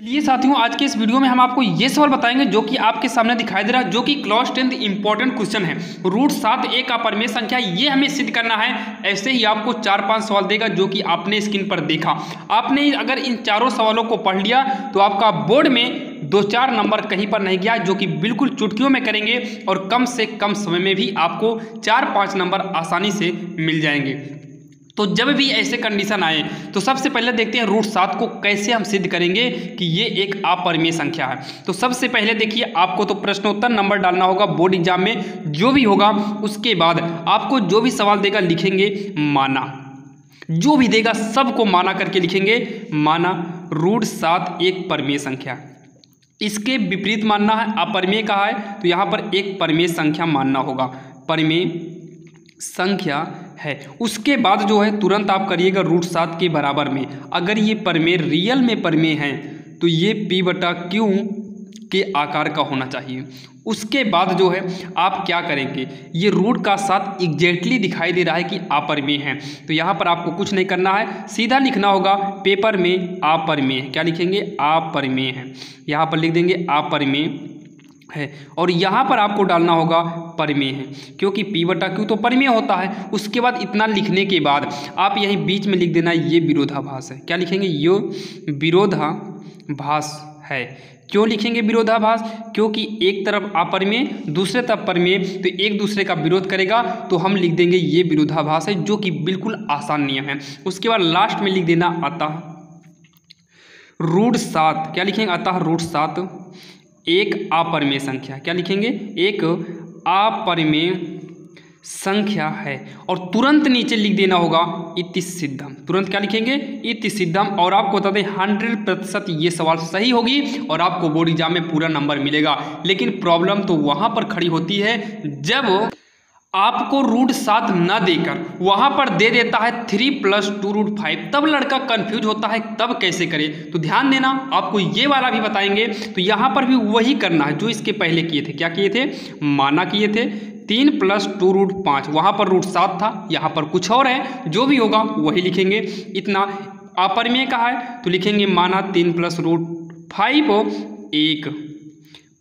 ये साथियों, आज के इस वीडियो में हम आपको ये सवाल बताएंगे जो कि आपके सामने दिखाई दे रहा है, जो कि क्लास 10th इंपॉर्टेंट क्वेश्चन है। √7 एक अपरिमेय संख्या, ये हमें सिद्ध करना है। ऐसे ही आपको 4-5 सवाल देगा जो कि आपने स्क्रीन पर देखा। आपने अगर इन चारों सवालों को पढ़ लिया तो आपका बोर्ड में 2-4 नंबर कहीं पर नहीं गया, जो कि बिल्कुल चुटकियों में करेंगे और कम से कम समय में भी आपको 4-5 नंबर आसानी से मिल जाएंगे। तो जब भी ऐसे कंडीशन आए तो सबसे पहले देखते हैं √7 को कैसे हम सिद्ध करेंगे कि ये एक अपरिमेय संख्या है। तो सबसे पहले देखिए, आपको तो प्रश्नोत्तर नंबर डालना होगा बोर्ड एग्जाम में जो भी होगा। उसके बाद आपको जो भी सवाल देगा लिखेंगे माना, जो भी देगा सबको माना करके लिखेंगे माना। √7 एक परिमेय संख्या, इसके विपरीत मानना है। अपरिमेय कहा है तो यहाँ पर एक परिमेय संख्या मानना होगा, परिमेय संख्या है। उसके बाद जो है तुरंत आप करिएगा √7 के बराबर में। अगर ये परिमेय रियल में परिमेय है तो ये P/Q के आकार का होना चाहिए। उसके बाद जो है आप क्या करेंगे, ये रूट का साथ एग्जैक्टली दिखाई दे रहा है कि अपरिमेय है, तो यहाँ पर आपको कुछ नहीं करना है, सीधा लिखना होगा पेपर में अपरिमेय है। क्या लिखेंगे? अपरिमेय है। यहाँ पर लिख देंगे अपरिमेय है और यहाँ पर आपको डालना होगा परिमेय है, क्योंकि P/Q तो परिमेय होता है। उसके बाद इतना लिखने के बाद आप यहीं बीच में लिख देना ये विरोधाभास है। क्या लिखेंगे? ये विरोधाभास है। क्यों लिखेंगे विरोधाभास? क्योंकि एक तरफ अपरिमेय दूसरे तरफ परिमेय, तो एक दूसरे का विरोध करेगा, तो हम लिख देंगे ये विरोधाभास है, जो कि बिल्कुल आसान नियम है। उसके बाद लास्ट में लिख देना अतः √7। क्या लिखेंगे? अतः √7 एक अपरिमेय संख्या। क्या लिखेंगे? एक अपरिमेय संख्या है। और तुरंत नीचे लिख देना होगा इति सिद्धम। तुरंत क्या लिखेंगे? इति सिद्धम। और आपको बता दें 100% ये सवाल सही होगी और आपको बोर्ड एग्जाम में पूरा नंबर मिलेगा। लेकिन प्रॉब्लम तो वहां पर खड़ी होती है जब आपको √7 न देकर वहां पर दे देता है 3 + 2 √5, तब लड़का कंफ्यूज होता है, तब कैसे करे। तो ध्यान देना, आपको ये वाला भी बताएंगे। तो यहाँ पर भी वही करना है जो इसके पहले किए थे। क्या किए थे? माना किए थे 3 + 2 √5, वहां पर √7 था, यहाँ पर कुछ और है, जो भी होगा वही लिखेंगे। इतना अपरिमेय कहा है तो लिखेंगे माना 3 + √5 एक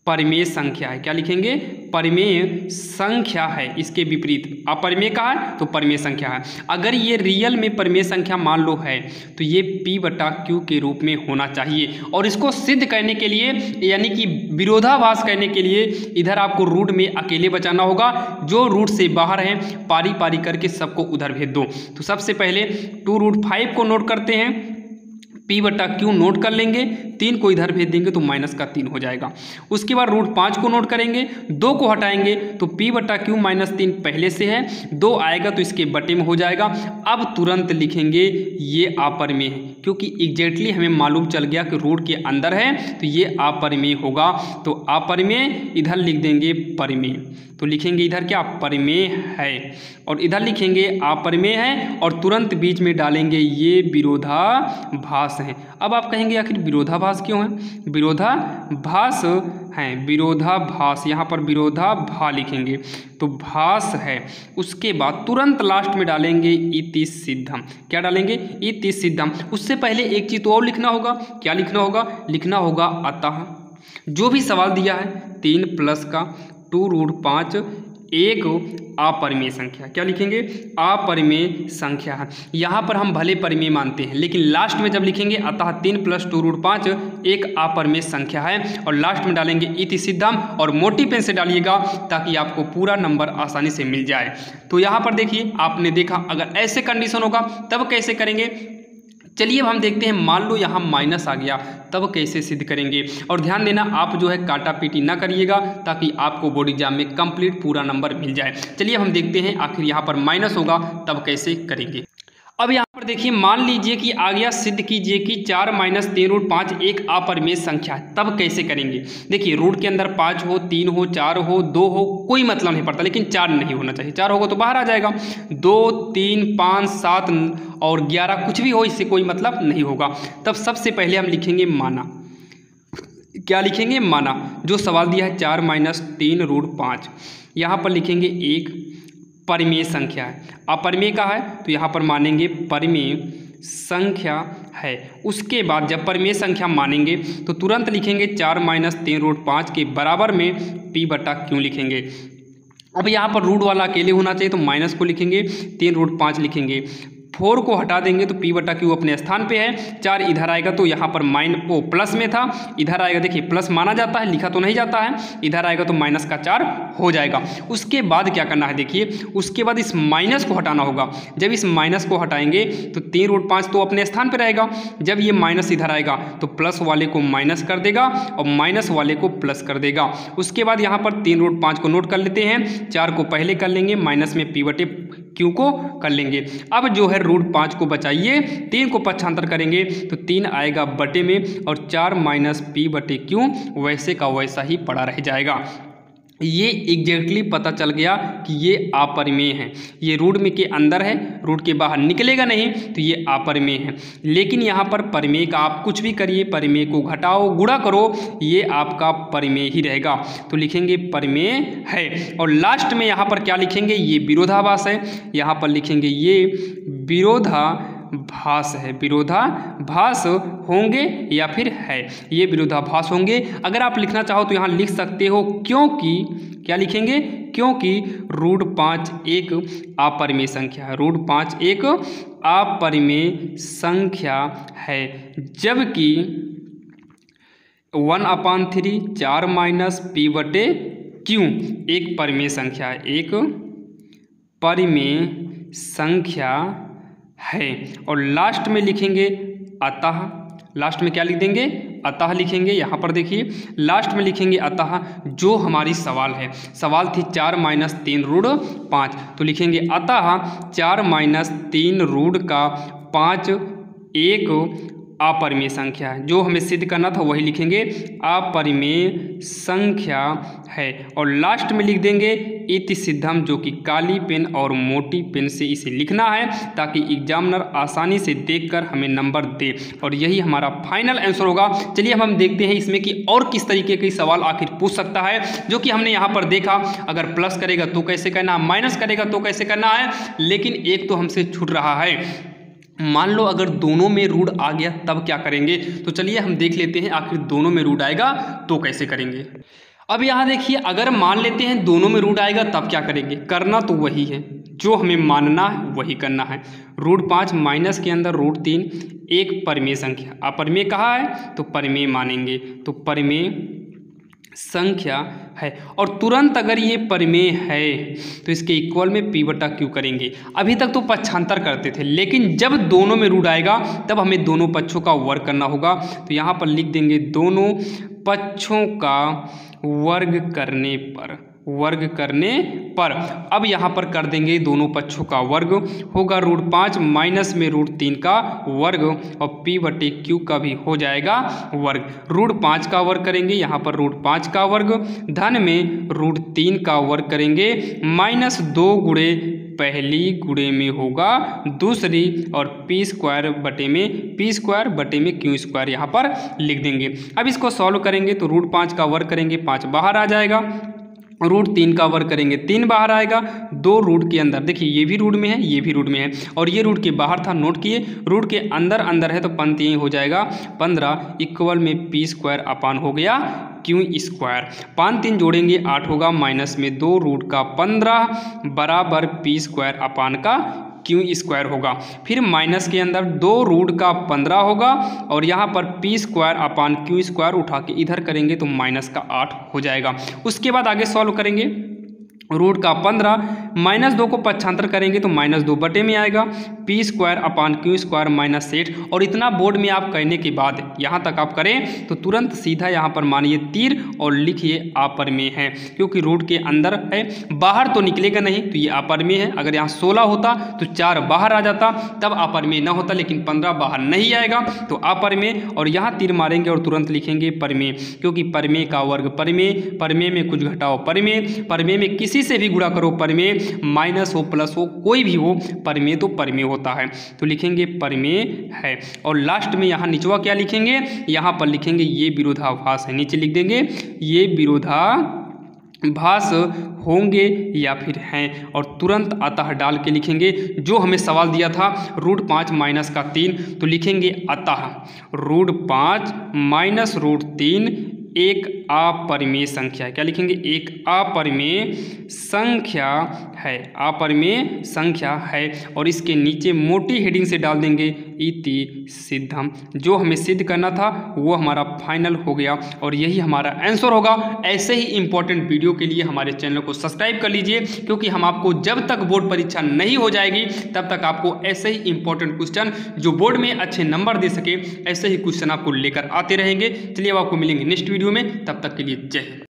परिमेय संख्या है। क्या लिखेंगे? परिमेय संख्या है। इसके विपरीत अपरिमेय कहा है तो परिमेय संख्या है। अगर ये रियल में परिमेय संख्या मान लो है तो ये P/Q के रूप में होना चाहिए। और इसको सिद्ध करने के लिए, यानी कि विरोधाभास करने के लिए, इधर आपको रूट में अकेले बचाना होगा। जो रूट से बाहर है पारी पारी करके सबको उधर भेज दो। तो सबसे पहले 2 √5 को नोट करते हैं, P/Q नोट कर लेंगे, 3 को इधर भेज देंगे तो -3 हो जाएगा। उसके बाद √5 को नोट करेंगे, 2 को हटाएंगे तो P/Q -3 पहले से है, 2 आएगा तो इसके बटे में हो जाएगा। अब तुरंत लिखेंगे ये अपरिमेय है, क्योंकि एग्जैक्टली हमें मालूम चल गया कि रूट के अंदर है तो ये अपरिमेय होगा। तो अपरिमेय इधर लिख देंगे परिमेय, तो लिखेंगे इधर क्या? परिमेय है। और इधर लिखेंगे अपरिमेय है और तुरंत बीच में डालेंगे ये विरोधाभास है। अब आप कहेंगे आखिर विरोधाभास क्यों है? विरोधाभास है, विरोधाभास, यहाँ पर विरोधाभा लिखेंगे तो भास है। उसके बाद तुरंत लास्ट में डालेंगे इति सिद्धम। क्या डालेंगे? इति सिद्धम। उससे पहले एक चीज तो और लिखना होगा। क्या लिखना होगा? लिखना होगा अतः जो भी सवाल दिया है 3 + 2 √5 एक अपरिमेय संख्या। क्या लिखेंगे? अपरिमेय संख्या है। यहाँ पर हम भले परिमेय मानते हैं, लेकिन लास्ट में जब लिखेंगे अतः 3 + 2 √5 एक अपरिमेय संख्या है, और लास्ट में डालेंगे इति सिद्धम, और मोटी पेन से डालिएगा ताकि आपको पूरा नंबर आसानी से मिल जाए। तो यहाँ पर देखिए, आपने देखा अगर ऐसे कंडीशन होगा तब कैसे करेंगे। चलिए अब हम देखते हैं, मान लो यहाँ माइनस आ गया, तब कैसे सिद्ध करेंगे। और ध्यान देना, आप जो है काटा पीटी ना करिएगा ताकि आपको बोर्ड एग्जाम में कंप्लीट पूरा नंबर मिल जाए। चलिए हम देखते हैं आखिर यहाँ पर माइनस होगा तब कैसे करेंगे। अब यहाँ पर देखिए, मान लीजिए कि आ गया, सिद्ध कीजिए कि 4 - 3 √5 एक अपरिमेय संख्या है, तब कैसे करेंगे। देखिए, रूट के अंदर 5 हो, 3 हो, 4 हो, 2 हो, कोई मतलब नहीं पड़ता, लेकिन 4 नहीं होना चाहिए। 4 होगा तो बाहर आ जाएगा। 2, 3, 5, 7 और 11 कुछ भी हो, इससे कोई मतलब नहीं होगा। तब सबसे पहले हम लिखेंगे माना। क्या लिखेंगे? माना। जो सवाल दिया है 4 - 3 √5, यहाँ पर लिखेंगे एक परिमेय संख्या है। अपरिमेय का है तो यहाँ पर मानेंगे परिमेय संख्या है। उसके बाद जब परिमेय संख्या मानेंगे तो तुरंत लिखेंगे 4 माइनस 3√5 के बराबर में P/Q लिखेंगे। अब यहाँ पर रूट वाला अकेले होना चाहिए तो माइनस को लिखेंगे, 3√5 लिखेंगे। 4 को हटा देंगे तो P/Q अपने स्थान पे है। 4 इधर आएगा तो यहाँ पर प्लस में था, इधर आएगा, देखिए प्लस माना जाता है, लिखा तो नहीं जाता है, इधर आएगा तो माइनस का 4 हो जाएगा। उसके बाद क्या करना है, देखिए उसके बाद इस माइनस को हटाना होगा। जब इस माइनस को हटाएंगे तो 3√5 तो अपने स्थान पर रहेगा। जब ये माइनस इधर आएगा तो प्लस वाले को माइनस कर देगा और माइनस वाले को प्लस कर देगा। उसके बाद यहाँ पर 3√5 को नोट कर लेते हैं, 4 को पहले कर लेंगे, माइनस में P/Q को कर लेंगे। अब जो है √5 को बचाइए, 3 को पक्षांतर करेंगे तो 3 आएगा बटे में और 4 माइनस P/Q वैसे का वैसा ही पड़ा रह जाएगा। ये एग्जैक्टली पता चल गया कि ये अपरिमेय है। ये रूट में के अंदर है, रूट के बाहर निकलेगा नहीं तो ये अपरिमेय है। लेकिन यहाँ पर परिमेय का आप कुछ भी करिए, परिमेय को घटाओ गुणा करो, ये आपका परिमेय ही रहेगा। तो लिखेंगे परिमेय है। और लास्ट में यहाँ पर क्या लिखेंगे, ये विरोधाभास है। यहाँ पर लिखेंगे ये विरोधाभास है, विरोधाभास होंगे या फिर है, ये विरोधाभास होंगे। अगर आप लिखना चाहो तो यहाँ लिख सकते हो, क्योंकि क्या लिखेंगे, क्योंकि √5 एक अपरिमेय संख्या है, √5 एक अपरिमेय संख्या है, जबकि 1/3 4 माइनस P/Q एक परिमेय संख्या है, एक परिमेय संख्या है। और लास्ट में लिखेंगे अतः, लास्ट में क्या लिख देंगे, अतः लिखेंगे। यहाँ पर देखिए लास्ट में लिखेंगे अतः, जो हमारी सवाल है, सवाल थी 4 माइनस 3√5, तो लिखेंगे अतः 4 माइनस 3√5 एक अपरिमेय संख्या है। जो हमें सिद्ध करना था वही लिखेंगे, अपरिमेय संख्या है। और लास्ट में लिख देंगे इति सिद्धम, जो कि काली पेन और मोटी पेन से इसे लिखना है ताकि एग्जामिनर आसानी से देखकर हमें नंबर दे। और यही हमारा फाइनल आंसर होगा। चलिए हम देखते हैं इसमें कि और किस तरीके के सवाल आखिर पूछ सकता है, जो कि हमने यहाँ पर देखा। अगर प्लस करेगा तो कैसे करना है, माइनस करेगा तो कैसे करना है, लेकिन एक तो हमसे छूट रहा है। मान लो अगर दोनों में रूट आ गया तब क्या करेंगे, तो चलिए हम देख लेते हैं आखिर दोनों में रूट आएगा तो कैसे करेंगे। अब यहाँ देखिए, अगर मान लेते हैं दोनों में रूट आएगा तब क्या करेंगे, करना तो वही है, जो हमें मानना है वही करना है। √5 माइनस के अंदर √3 एक परिमेय संख्या, अपरिमेय कहा है तो परिमेय मानेंगे, तो परिमेय संख्या है। और तुरंत अगर ये परिमेय है तो इसके इक्वल में P/Q करेंगे। अभी तक तो पक्षांतर करते थे, लेकिन जब दोनों में रूट आएगा तब हमें दोनों पक्षों का वर्ग करना होगा। तो यहाँ पर लिख देंगे दोनों पक्षों का वर्ग करने पर, अब यहाँ पर कर देंगे दोनों पक्षों का वर्ग, होगा √5 माइनस में √3 का वर्ग और P/Q का भी हो जाएगा वर्ग। √5 का वर्ग करेंगे, यहाँ पर √5 का वर्ग, धन में √3 का वर्ग करेंगे, -2 गुणे पहली गुणे में होगा दूसरी, और P² बटे में Q² यहाँ पर लिख देंगे। अब इसको सॉल्व करेंगे तो √5 का वर्ग करेंगे, 5 बाहर आ जाएगा, √3 का वर्ग करेंगे, 3 बाहर आएगा, 2 रूट के अंदर, देखिए ये भी रूट में है, ये भी रूट में है, और ये रूट के बाहर था, नोट किए, रूट के अंदर है तो पंक्ति यही हो जाएगा 15 इक्वल में P² अपान हो गया Q²। 5 3 जोड़ेंगे 8 होगा, माइनस में 2 रूट का 15 बराबर P² अपान का Q² होगा। फिर माइनस के अंदर 2 रूट का 15 होगा, और यहाँ पर P² अपान Q² उठा के इधर करेंगे तो माइनस का 8 हो जाएगा। उसके बाद आगे सॉल्व करेंगे, रूट का 15 -2 को पक्षांतर करेंगे तो -2 बटे में आएगा, P² अपान Q² -8। और इतना बोर्ड में आप करने के बाद यहाँ तक आप करें तो तुरंत सीधा यहाँ पर मानिए तीर और लिखिए अपरिमेय है, क्योंकि रूट के अंदर है, बाहर तो निकलेगा नहीं तो ये अपरिमेय है। अगर यहाँ 16 होता तो 4 बाहर आ जाता तब अपरिमेय न होता, लेकिन 15 बाहर नहीं आएगा तो अपरिमेय। और यहाँ तीर मारेंगे और तुरंत लिखेंगे परिमेय, क्योंकि परिमेय का वर्ग परिमेय, परिमेय में कुछ घटाओ परिमेय, परिमेय में किसी से भी गुणा करो परिमेय, माइनस हो प्लस हो कोई भी हो, परिमेय तो परिमेय होता है। तो लिखेंगे परिमेय है। और लास्ट में यहाँ निचवा क्या लिखेंगे, यहाँ पर लिखेंगे ये विरोधाभास है, नीचे लिख देंगे ये विरोधाभास भास होंगे या फिर हैं, और तुरंत अतः डाल के लिखेंगे। जो हमें सवाल दिया था √5 माइनस का 3, तो लिखेंगे अतः √5 माइनस √3 एक अपरिमेय संख्या है। क्या लिखेंगे? एक अपरिमेय संख्या है, अपरिमेय संख्या है। और इसके नीचे मोटी हेडिंग से डाल देंगे इति सिद्धम। जो हमें सिद्ध करना था वो हमारा फाइनल हो गया और यही हमारा आंसर होगा। ऐसे ही इंपॉर्टेंट वीडियो के लिए हमारे चैनल को सब्सक्राइब कर लीजिए, क्योंकि हम आपको जब तक बोर्ड परीक्षा नहीं हो जाएगी तब तक आपको ऐसे ही इंपॉर्टेंट क्वेश्चन जो बोर्ड में अच्छे नंबर दे सके, ऐसे ही क्वेश्चन आपको लेकर आते रहेंगे। चलिए अब आपको मिलेंगे नेक्स्ट वीडियो में, तब तक के लिए जय हिंद।